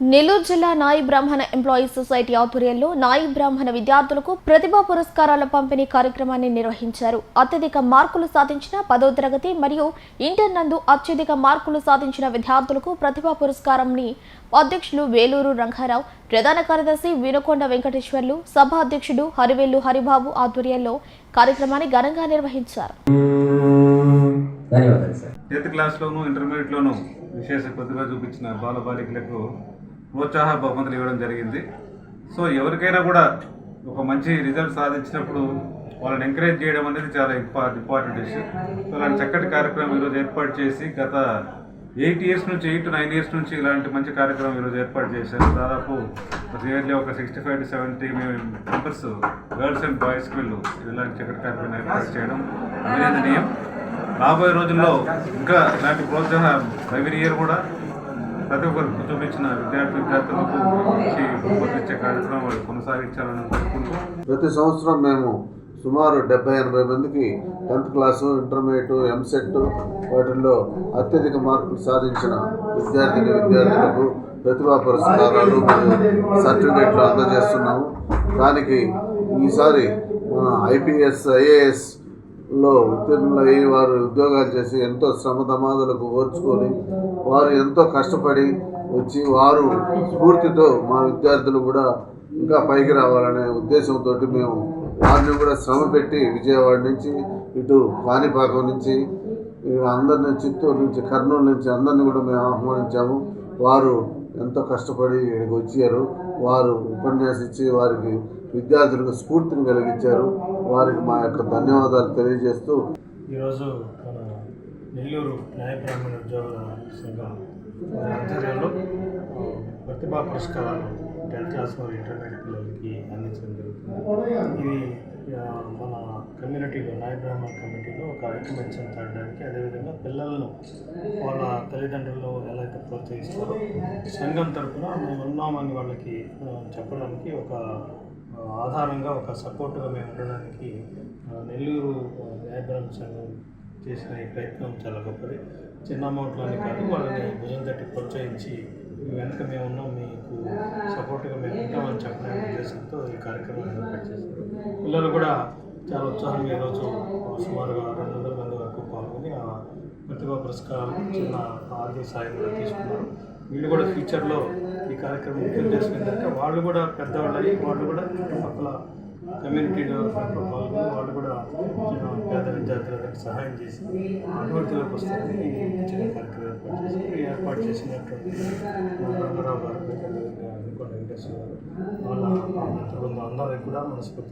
నెల్లూరు జిల్లా నాయి బ్రాహ్మణ ఎంప్లాయీస్ సొసైటీ ఆధ్వర్యంలో నాయి బ్రాహ్మణ విద్యార్థులకు ప్రతిభా పురస్కారాల పంపిణీ కార్యక్రమాన్ని నిర్వహించారు. అత్యధిక మార్కులు సాధించిన 10వ తరగతి మరియు ఇంటర్ నందు అత్యధిక మార్కులు సాధించిన విద్యార్థులకు ప్రతిభా పురస్కారంని అధ్యక్షులు వేలూరు రంగారావు, ప్రధాన కార్యదర్శి వినుకొండ వెంకటేశ్వర్లు, సభ అధ్యక్షుడు హరివేలు హరిబాబు ఆధ్వర్యంలో కార్యక్రమాన్ని ఘనంగా నిర్వహించారు. ఇంటర్మీడియట్లోనూ విశేష ప్రతిభ చూపించిన బాలబాలికలకు ప్రోత్సాహ బహుమతులు ఇవ్వడం జరిగింది. సో ఎవరికైనా కూడా ఒక మంచి రిజల్ట్ సాధించినప్పుడు వాళ్ళని ఎంకరేజ్ చేయడం అనేది చాలా ఇంపార్టెంట్ ఇష్యూ. సో అలాంటి చక్కటి కార్యక్రమం ఈరోజు ఏర్పాటు చేసి గత 8 years నుంచి 8 to 9 years నుంచి ఇలాంటి మంచి కార్యక్రమం ఈరోజు ఏర్పాటు చేశారు. దాదాపు నియర్లీ ఒక 65 to 70 మెంబర్స్ గర్ల్స్ అండ్ బాయ్స్కి వీళ్ళు ఇలాంటి చక్కటి కార్యక్రమం ఏర్పాటు చేయడం అభినందనీయం. రాబోయే రోజుల్లో ఇంకా ఇలాంటి ప్రోత్సాహం ఎవ్రీ ఇయర్ కూడా ప్రతి ఒక్కరు చూపించిన విద్యార్థులకు ఇచ్చే కార్యక్రమం వాళ్ళు కొనసాగించాలని కోరుకుంటూ ప్రతి సంవత్సరం మేము సుమారు 70-80 మందికి 10th క్లాసు, ఇంటర్మీడియట్, ఎంసెట్ వాటిల్లో అత్యధిక మార్కులు సాధించిన విద్యార్థులకు ప్రతిభా పురస్కారాలు మరియు సర్టిఫికేట్లు అందజేస్తున్నాము. దానికి ఈసారి IPS, IAS లో ఉత్తీర్ణులయ్యి వారు ఉద్యోగాలు చేసి ఎంతో శ్రమదమాదులకు ఓర్చుకొని వారు ఎంతో కష్టపడి వచ్చి వారు స్ఫూర్తితో మా విద్యార్థులు కూడా ఇంకా పైకి రావాలనే ఉద్దేశంతో మేము వారిని కూడా శ్రమ పెట్టి విజయవాడ నుంచి ఇటు కాణిపాకం నుంచి అందరినీ, చిత్తూరు నుంచి, కర్నూలు నుంచి అందరినీ కూడా మేము ఆహ్వానించాము. వారు ఎంతో కష్టపడి ఇక్కడికి వచ్చారు. వారు ఉపన్యాసించి వారికి విద్యార్థులకు స్ఫూర్తిని కలిగించారు. వారికి మా యొక్క ధన్యవాదాలు తెలియజేస్తూ ఈరోజు మన నెల్లూరు న్యాయ బ్రాహ్మణ ఉద్యోగుల సంఘం ఆధ్వర్యంలో ప్రతిభా పురస్కారాలు 10th క్లాస్ మరియు ఇంటర్మీడియట్ పిల్లలకి అందించడం జరుగుతుంది. ఇవి మన కమ్యూనిటీలో, న్యాయ బ్రాహ్మణ కమ్యూనిటీలో ఒక ఐక్యమత్యం తాడడానికి, అదేవిధంగా పిల్లలను వాళ్ళ తల్లిదండ్రులు ఎలా అయితే ప్రోత్సహిస్తారో సంఘం తరఫున మేము ఉన్నామని వాళ్ళకి చెప్పడానికి ఒక ఆధారంగా, ఒక సపోర్టుగా మేము ఉండడానికి నెల్లూరు న్యాయ బ్రాహ్మణ సంఘం చేసిన ఈ ప్రయత్నం చాలా గొప్పది. చిన్న అమౌంట్లోనే కాదు, వాళ్ళని భుజం తట్టి ప్రోత్సహించి వెనక మేము ఉన్నాం, మీకు సపోర్ట్గా మేము ఉంటామని చెప్పడానికి ఉద్దేశంతో ఈ కార్యక్రమాన్ని ఏర్పాటు చేశారు. పిల్లలు కూడా చాలా ఉత్సాహంగా ఈరోజు సుమారుగా 200 మంది వరకు పాల్గొని ఆ ప్రతిభా పురస్కారాలు చిన్న ఆర్థిక సాయం కూడా తీసుకున్నారు. వీళ్ళు కూడా ఫ్యూచర్లో ఈ కార్యక్రమం ముఖ్య ఉద్దేశం ఏంటంటే వాళ్ళు కూడా పెద్దవాళ్ళని, వాళ్ళు కూడా చుట్టుపక్కల కమ్యూనిటీ డెవలప్మెంట్లో పాల్గొని వాళ్ళు కూడా పేద విద్యార్థులకు సహాయం చేసి అభివృద్ధిలోకి వస్తారని చిన్న కార్యక్రమం ఏర్పాటు చేసినటువంటి రంగారావు గారు, వినుకొండ వెంకటేశ్వర గారు, వాళ్ళ మిత్రులు అందరికీ కూడా మనస్ఫూర్తి